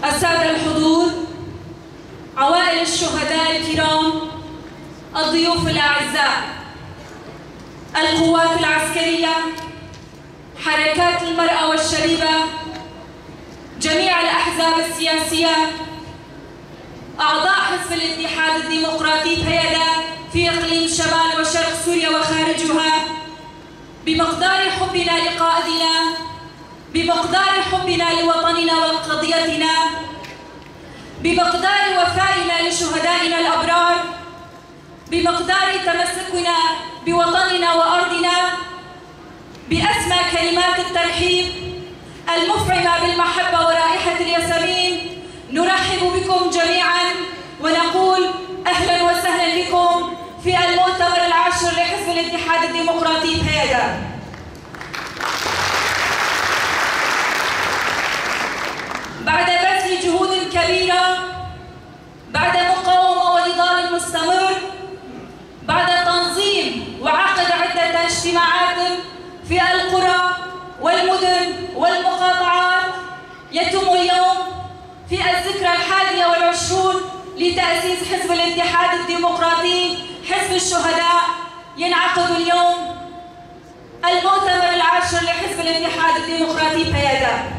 السادة الحضور، عوائل الشهداء الكرام، الضيوف الأعزاء، القوات العسكرية، حركات المرأة والشبيبة، جميع الأحزاب السياسية، أعضاء حزب الاتحاد الديمقراطي بهيدا في إقليم شمال وشرق سوريا وخارجها، بمقدار حبنا لقائدنا، بمقدار حبنا لوطننا وقضيتنا، بمقدار وفائنا لشهدائنا الأبرار، بمقدار تمسكنا بوطننا وأرضنا، بأسمى كلمات الترحيب المفعمة بالمحبة ورائحة الياسمين، نرحب بكم جميعا ونقول أهلا وسهلا بكم في المؤتمر العاشر لحزب الاتحاد الديمقراطي بهيدا. بعد بذل جهود كبيرة، بعد مقاومة ونضال مستمر، بعد تنظيم وعقد عدة اجتماعات في القرى والمدن والمقاطعات، يتم اليوم في الذكرى 21 لتأسيس حزب الاتحاد الديمقراطي حزب الشهداء، ينعقد اليوم المؤتمر العاشر لحزب الاتحاد الديمقراطي بهيدا.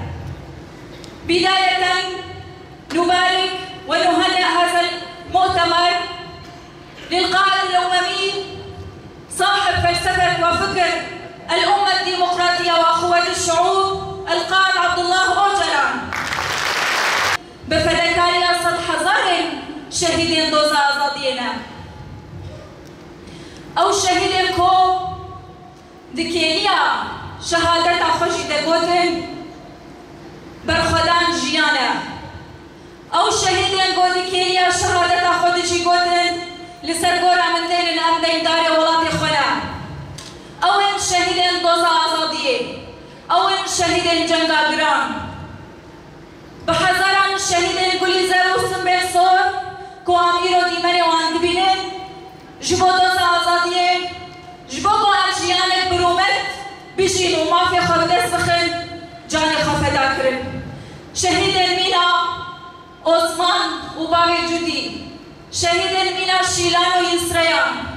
بداية نبارك ونهنئ هذا المؤتمر للقائد الأممي صاحب فلسفة وفكر الأمة الديمقراطية وأخوة الشعوب، القائد عبد الله أوجلان. بفدكاريا سطح زرن شهيدين دوزا آزادينا أو شهيدين كو دكيليا شهادة خوشي دقوتن برخدان جيانا أو شهيدين قودكيليا شهادة خودشي قوتن لسرقورا من دين أمدين داري ولاتي خلا، أو إن شهيدين دوزا آزادية، أو إن شهيدين جنگا گران، بحزاران شهيدين قولي زروسن بين صور كو أميرو ديماني وان دبينن جبو دوزا آزادية، جبو كو أجيانك برومت بيجين ومافيا خبدس بخن جاني خفدا كرن. شهيد المينا عثمان وباوي جودي، شهيد المينا شيلان ويسريان.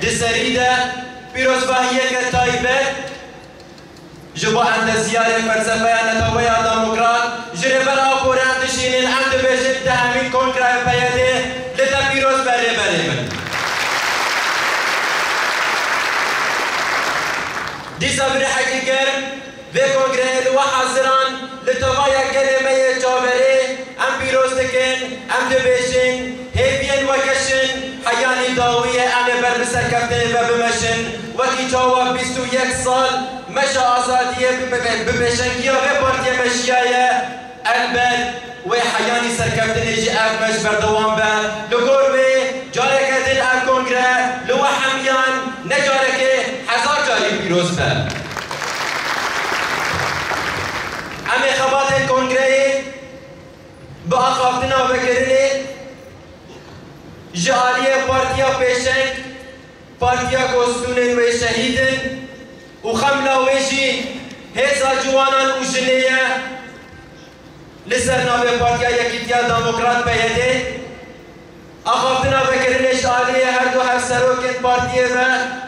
دسريدة بيروز باهية كتايبة جبا عند زيارة فلسفة نتويا ديمقراط جربرا بوران تشينين عند بيجب تهمين كونكرا بيادة لتا بيروز بري من دي صبر حقيقر في كونكرا الوحازران لتويا كلمة جابري ام بيروز تكن ام دبيشن هيبين وكشن حياني داوية ام بربسر كفتن وبمشن وكي جواب 21 سال مشى آزادية بمشنكية وبارتية مشياية البل وحياني سركفتن يجي مش بردوان با لقور بي جارك دل الكونغرا لو حميان نجارك 1000 جاري بيروز با أخافتنا بكرني جالية بارتيا بيشنك بارتيا كوستونين وشهيدن وخملا ويجي هزا جوانا وجنية لسرنا ببارتيا يكيتيا ديمقراط بيدي أخافتنا بكرني جالية هردو هفسروكن بارتيا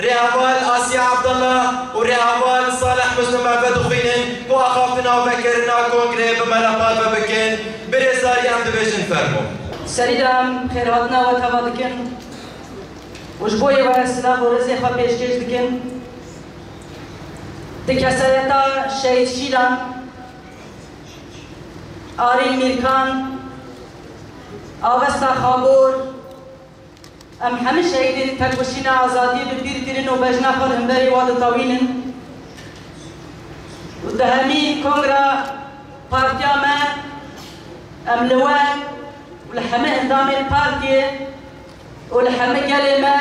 رهوال آسيا عبد الله ورهوال صالح مسلم عبد خوينن بو أخافتنا وبكرنا كونغري بملابات ببكن برزاري عم دبيجن فرمو سريدام خيراتنا وتبادكن وجبوي واسلام ورزي خبيش كيش دكن دكسرتا شهيد شيلان آرين ميركان آوستا خابور ام همه شهیدین تکوشینا آزادی بگیر کرن و بجنا خود همبری واد طویلن و دهمی کنگرا پارتیا ما ام لوان و لحمه اندام الپارتیه و لحمه گل ما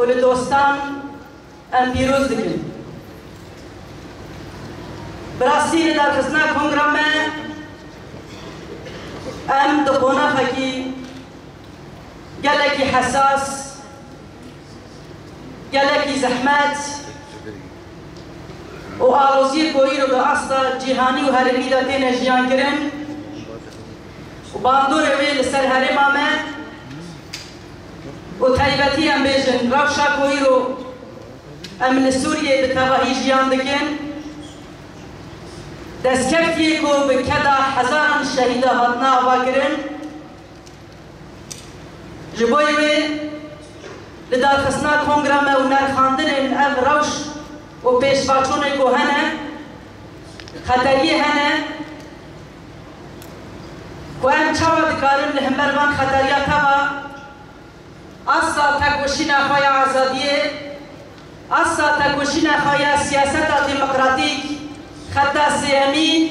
و لدوستان ام پیروز دکن براستی در خزنا کنگرا ما ام دقونا فکی قالك حساس قالك زحمات وآروزي كويرو بأصلا جهاني وهرميدا تين جيان كرن وباندور ويل سر هرما ما وتايبتي ام بيجن روشا كويرو ام لسوريا بتواهي جيان دكن دسكفتي كو بكدا حزارا شهيدا هاتنا واكرن جبوي لدار خسنا كونغراما ونار خاندن ام روش و پیشواچون کو هنه خطریه هنه کو ام چاوا دکارن لهمبروان خطریا توا اصلا تکوشینا خوایا آزادیه اصلا تکوشینا خوایا سیاست ديمقراطيك خطا سیامی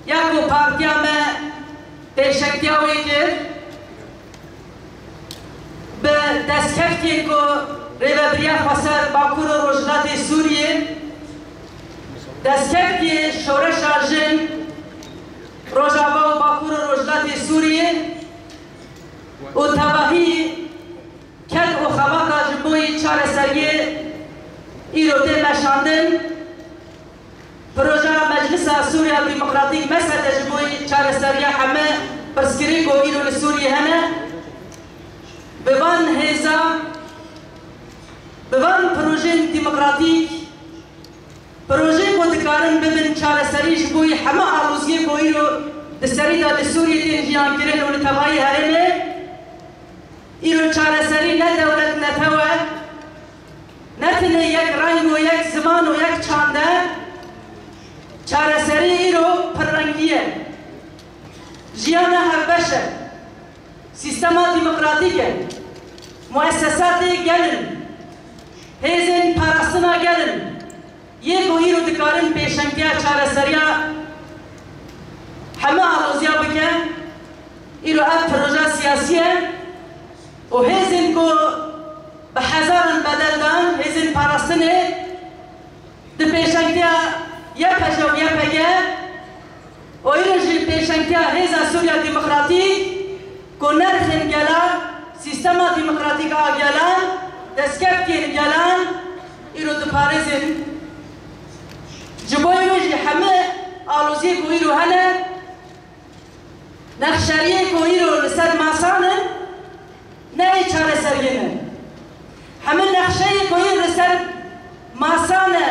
یکو پارتیا ما پیشکتیاوی کرد به دستکفتی که ریوبریا خسر باکور روجلات سوریه دستکفتی شورش آجن روجاوا و باکور روجلات سوریه و تواهی کل و خواقا جبوی چار سریه ایروته مشاندن پروژه مجلس سوریا ديمقراطيك مسألة جبوي چار سریه همه پرسکری کو ایرو لسوریه هنه بوان هزا بوان پروژه ديمقراطيك پروژه کو دکارن ببن چار سری جبوی همه آلوزیه کو ایرو دستری دا لسوریه دین جیان کرن و لتبایی هرمه ایرو چار سری نه دولت نتوه نتنه یک رنگ و یک زمان و یک چانده چار سری ایرو پررنگیه جیانه هر بشه سیستما ديمقراطيكه مؤسسات گلن هزن پاراستنا گلن یک و ایرو دکارن پیشنگیا چار سریا همه آلوزیا بکه ایرو اب پروژه سیاسیه و هزن کو به هزارن بدل دان هزن پاراستنه ده پیشنگیا یا پجا و یا پگه و ایرو جی پیشنگیا هزا سوریا ديمقراطيك كونرخن جلان سيستما ديمقراطيكا جلان دسكفتين جلان إيرو دبارزن جبوي وجه حمى آلوزي كويرو هنا نخشريه كويرو لسر ماسانا ناي چار سرينا حمى نخشريه كويرو لسر ماسانا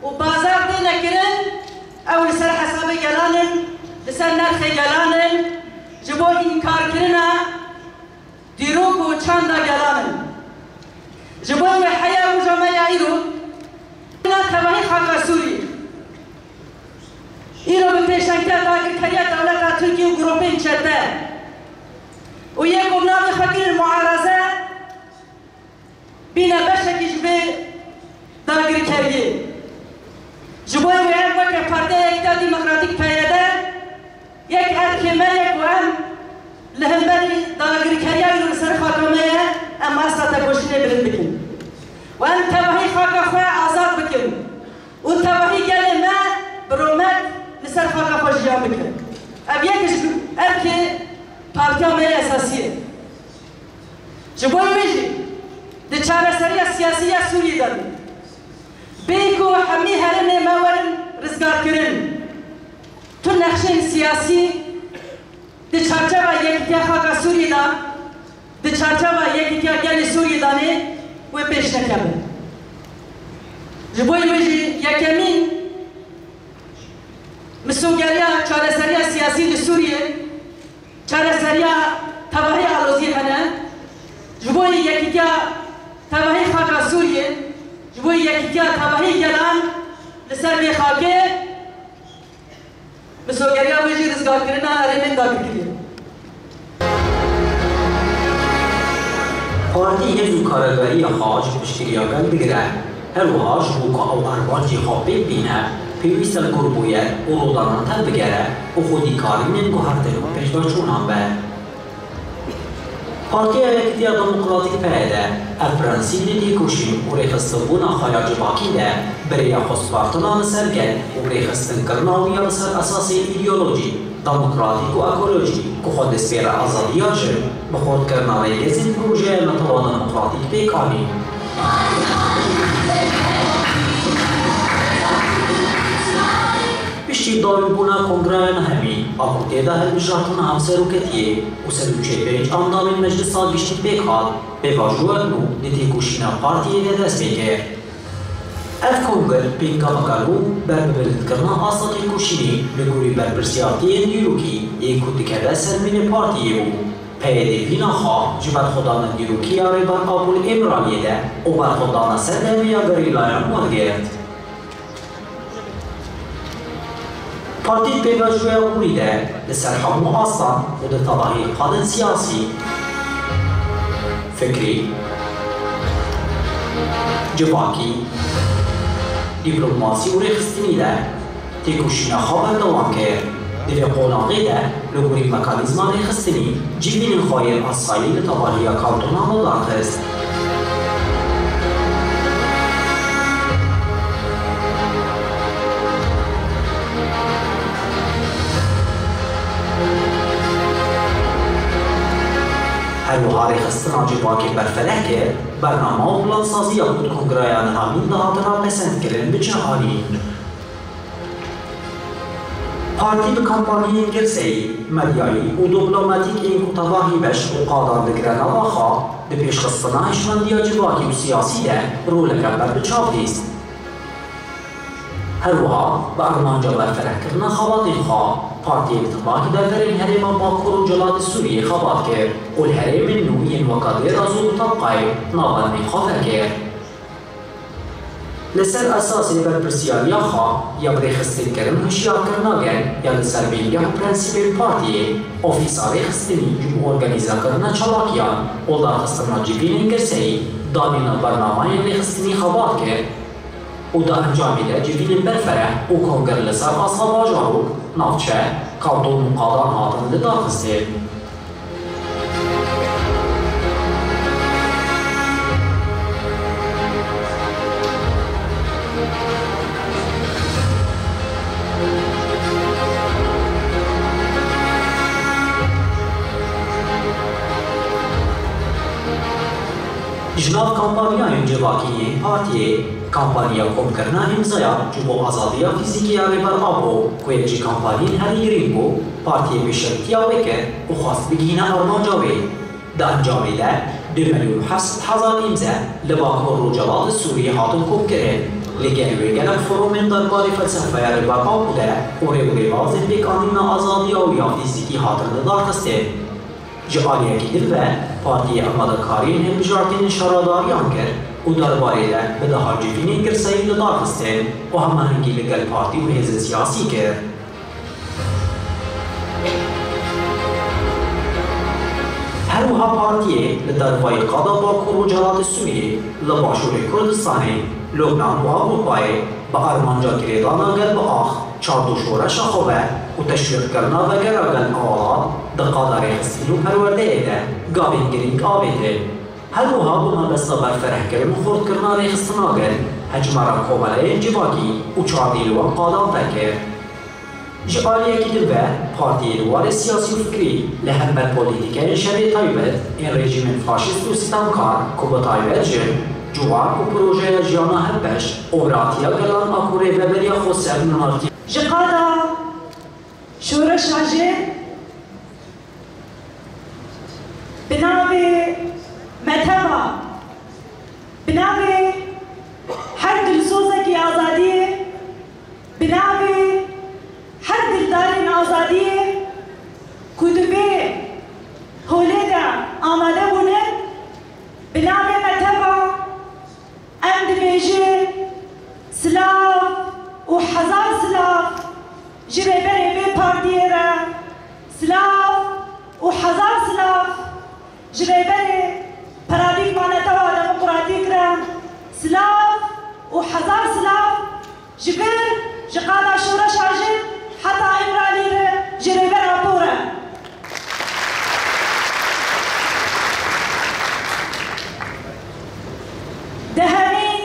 وبازار دينا كرن أو لسر حساب جلان لسر نرخ جلان جبو انکار کرنا دیروک و چند گلانن جبو حیا و جمعه ایرو اینا تباهی خاک سوری ایرو به پیشنگتر داگر کریا دولت ترکیه و گروپین چده و یک امناغ فکر معارضه بینا بشکی جبه داگر کریه جبو یک وقت پرده ایتا ديمقراطيك پیده یک ارکمه یک وهم لهمبری داغری کریایی رو سر خاکمه اما اصلا تکوشینه بلند بکن و ام تواهی خاکا خواه آزاد بکن و تواهی گل ما برومت لسر خاکا خواه جیان بکن أبيكش أركي بارتيا مي أساسية جبوي ويجي دي چارەسەریە سیاسیە سووری دەن بێیکۆ هەمووی هەرێمێ ماوەرن ڕزگارکردن تو نەخشەی سیاسی di çarçava yekîtiya xaka Sûriyê da di çarçava yekîtiya gelê Sûriyê danê wê pêş nekebin. Ji bo wê jî yekemîn misûgeriya çareseriya siyasî li Sûriyê çareseriya tevahî alozî hene ji bo yekîtiya tevahî xaka Sûriyê ji bo yekîtiya tevahî gelan li ser vê xakê misûgeriya wê jî rizgarkirina herêmên dagirkirî. پارتی هزو کارگری خواج پشتریاگل بگیره هروها جبوکا او اربانجی خواب ببینه پیویست الگربویت و رودانان تل بگیره و خودی کارینن گوهرتن و پیشدارچونان به پارتی یکیتیا دموکراتیک پیده الفرانسی ندی کشیم و ریخستبون خیاج باکی ده برای خصبارتنان سرگل و ریخستن کرناوی بسر اساس ایدئولوژی دموکراتیک و اکولوژی که خود سپیر آزادی آجر بخورد کرناوی گزین پروژه نتوان دموکراتیک بیکانی پشتی داوی بونا کنگره نهمی آکوتی ده هلمجراتون همسر و کتیه و سلوچه بیج اندام مجلس سال گشتی بیکاد به واجوه نو نیتی کشینا پارتیه ده دست بگیر اف کنگر پینگا مگالو بر ببلد کرنا آساقی کشینی لگوری بر برسیارتی نیروکی یک کتکره سرمین پارتیه بو پیده پینا خواه جبر خودان نیروکی آره بر قابل امرانیه ده و بر خودان سرده یا گریلایان مرگرد پارتی پیوشوی اولی ده لسر همو آستان و ده طبعی قادن سیاسی فکری جواکی دیپلوماسی و ریخستینی ده تیکوشینا خواب دوام کرد دوی قولانقی ده لگوری مکانیزمان ریخستینی جیبین خواهی اصفالی لطبعی کارتونا مدار خست هلوها ریخستنا جواکی برفله کرد برنامه و پلانسازی بود کنگرایان همین دهاتنا پسند کردن به جهانی پارتی به کمپانی انگلسی، مدیایی و دیپلماتیک این کتواهی بش و قادر بگرن آخا به پیشخستنا هشمندیا جواکی و سیاسی ده رول کبر به چاپیست هروها به ارمانجا برفله کردن خوابات خواه پارتی اتفاقی در این حریم باکور و جلاد سوریه خوابات کرد و الحریم نوعی وقادر از او طبقه نابرمی خواه کرد لسر اساسی برپرسیاری خواه یا بریخستین کردن هشیار کرناگن یا لسر بینگه و پرنسیب پارتی اوفیساری خستنی جو ارگانیزا کردن چلاکیان و داخستنا جیبین انگرسی دانینا برنامه ریخستنی خوابات کرد و دا انجامی ده جیبین برفره و کنگر لسر اصحاب آجارو نافچه کارتون مقادان هاتن ده داخسته جناب کمپانیای جواکی پارتی کمپانیا کم کرنا امضایا جو آزادیا فیزیکی آره بر آبو که یک کمپانی هریگرین بو پارتی به شرطی آوه کرد و خواست بگینه ارمانجاوه ده انجامی ده 2,700,000 امضا لباکور رو جلاد سوریه هاتون کم کرد لگنوی گلک فرومن درباری فلسفه آره بر آبو ده و ریوری واضح بکانین آزادیا و یا فیزیکی هاتون دارخسته جهانیه که دل و پارتی آمادکاری هلبجارتین شراداریان کرد و درباره ده به دهار جیبین گرسایی لدارخستن و هماهنگی لگل پارتی و حزب سیاسی کرد. هروها پارتی لدروای قادا باکور و جلاد سوریه لباشور کردستانی لبنان و اروپای با ارمانجا کردانا گل با آخ چاردو شورش خوبه و تشویق کرنا و گراگل آلات ده قادر خستین و پرورده ایده گابین گرینگ آبیده هلوها بونا بستا برفره کرن و خورد کرنا ریخستنا گل هجمارا کومله جواکی و چاردیلوان قادم فکر جالية كده بارتي الوالي السياسي وفكري لهم بالبوليتيكا شبه تايبت إن ريجيم فاشيست وستامكار كوبا تايبت جن جوار وبروجه جيانا هبش أوراتيا قلان أكوري وبريا خسر منارتي جقادا شورش عجل بنابي مذهبا بنابي حرد السوزكي آزادية بنابي حرد الدارين آزادية كتبه هوليدا آماده بونه بنابي مذهبا أمد بيجي سلاف وحزار سلاف جريبري بي بارديرا سلاف وحزار سلاف جريبري باراديك معناتها ديمقراطيك را سلاف وحزار سلاف جبر جقادا شورش عجل حتى إمرالي را جريبرا بورا دهني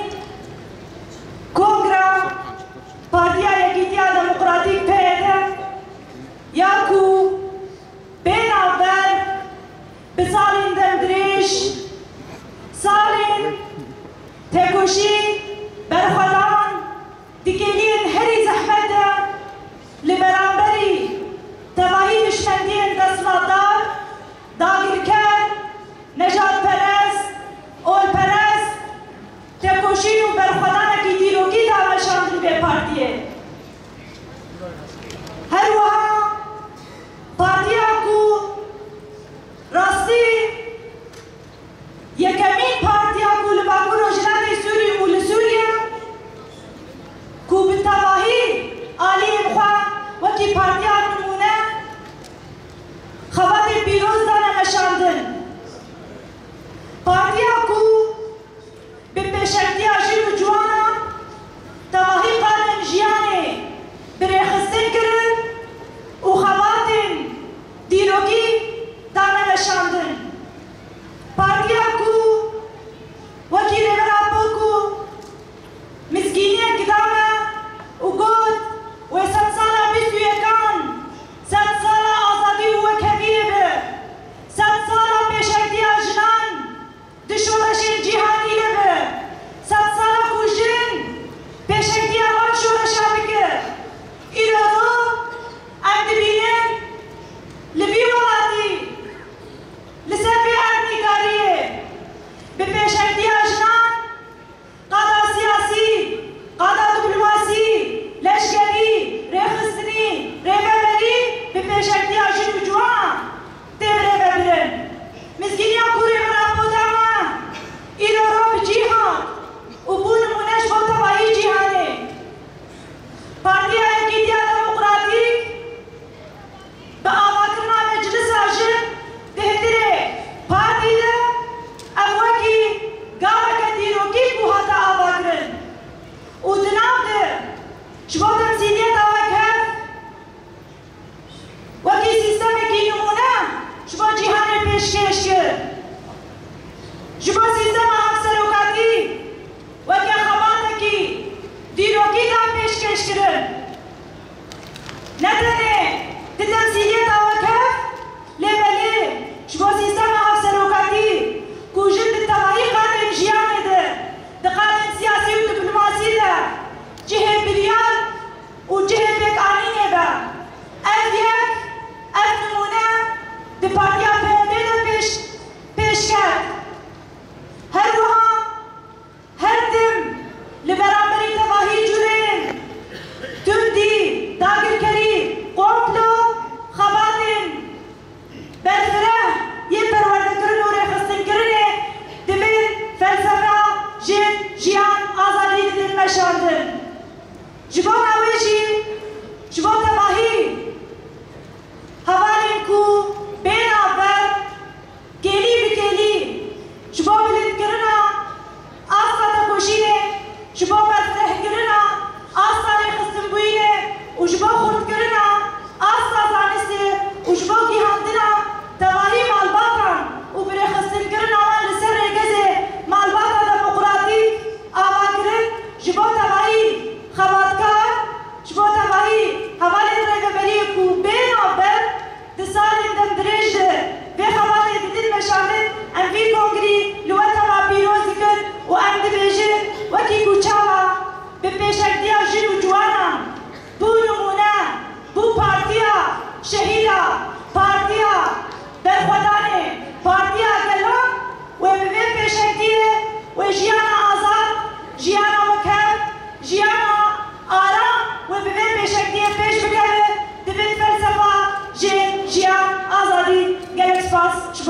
كونغرا بارتيا يكيتيا ديمقراطيك بيدا ياكو بين عبر بصالين دمدريش صالين تكوشي برخلان ديكيلين هري زحمتا لبرامبري تباهي بشمندين دسماتار داغر كان نجات برس اول برس تکوشی و برخوادانه کی دیروگی دامشاندن به پارتیه هر وها پارتیا کو راستی یکمین پارتیا کو لباکو روشنات سوری و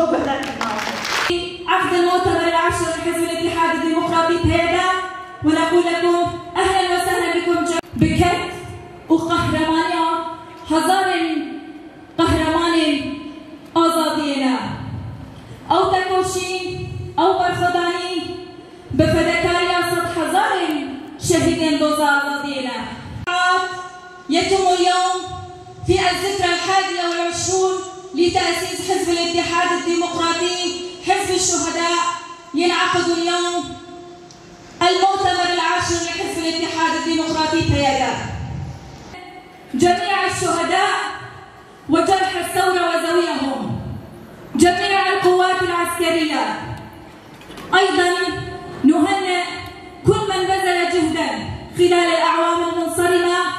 جو بهداك عقد المؤتمر العاشر لحزب الاتحاد الديمقراطي بهيدا، ونقول لكم اهلا وسهلا بكم بكت وقهرمانيا هزار قهرمان آزادينا او تكوشين او برخداني بفدكاريا صد هزار شهيدين دوز آزادينا. يتم اليوم في الذكرى 21 لتأسيس حزب الاتحاد الديمقراطي حزب الشهداء. ينعقد اليوم المؤتمر العاشر لحزب الاتحاد الديمقراطي بهيدا. جميع الشهداء وجرحى الثورة وذويهم، جميع القوات العسكرية، أيضا نهنئ كل من بذل جهدا خلال الأعوام المنصرمة